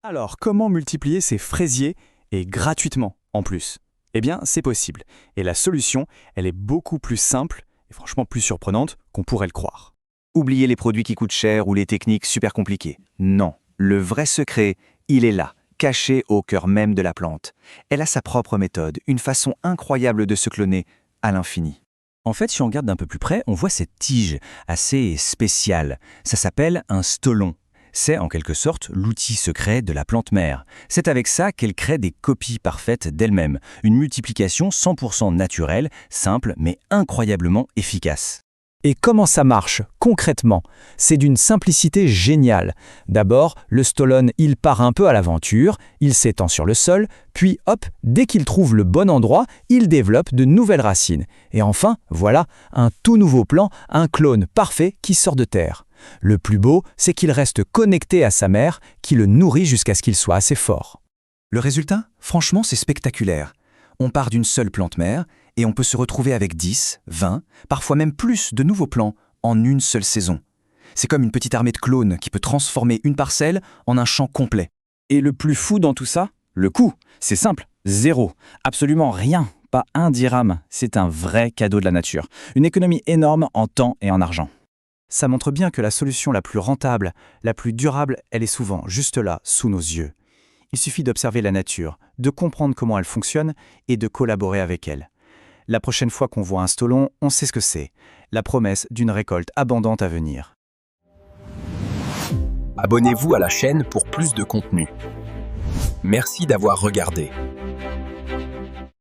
Alors, comment multiplier ces fraisiers et gratuitement en plus? Eh bien, c'est possible. Et la solution, elle est beaucoup plus simple et franchement plus surprenante qu'on pourrait le croire. Oubliez les produits qui coûtent cher ou les techniques super compliquées. Non, le vrai secret, il est là, caché au cœur même de la plante. Elle a sa propre méthode, une façon incroyable de se cloner à l'infini. En fait, si on regarde d'un peu plus près, on voit cette tige assez spéciale. Ça s'appelle un stolon. C'est en quelque sorte l'outil secret de la plante mère. C'est avec ça qu'elle crée des copies parfaites d'elle-même. Une multiplication 100% naturelle, simple mais incroyablement efficace. Et comment ça marche, concrètement? C'est d'une simplicité géniale. D'abord, le stolon, il part un peu à l'aventure, il s'étend sur le sol, puis hop, dès qu'il trouve le bon endroit, il développe de nouvelles racines. Et enfin, voilà, un tout nouveau plant, un clone parfait qui sort de terre. Le plus beau, c'est qu'il reste connecté à sa mère, qui le nourrit jusqu'à ce qu'il soit assez fort. Le résultat, franchement, c'est spectaculaire. On part d'une seule plante mère et on peut se retrouver avec 10, 20, parfois même plus de nouveaux plants en une seule saison. C'est comme une petite armée de clones qui peut transformer une parcelle en un champ complet. Et le plus fou dans tout ça, le coût. C'est simple, zéro. Absolument rien, pas un dirham. C'est un vrai cadeau de la nature. Une économie énorme en temps et en argent. Ça montre bien que la solution la plus rentable, la plus durable, elle est souvent juste là, sous nos yeux. Il suffit d'observer la nature, de comprendre comment elle fonctionne et de collaborer avec elle. La prochaine fois qu'on voit un stolon, on sait ce que c'est. La promesse d'une récolte abondante à venir. Abonnez-vous à la chaîne pour plus de contenu. Merci d'avoir regardé.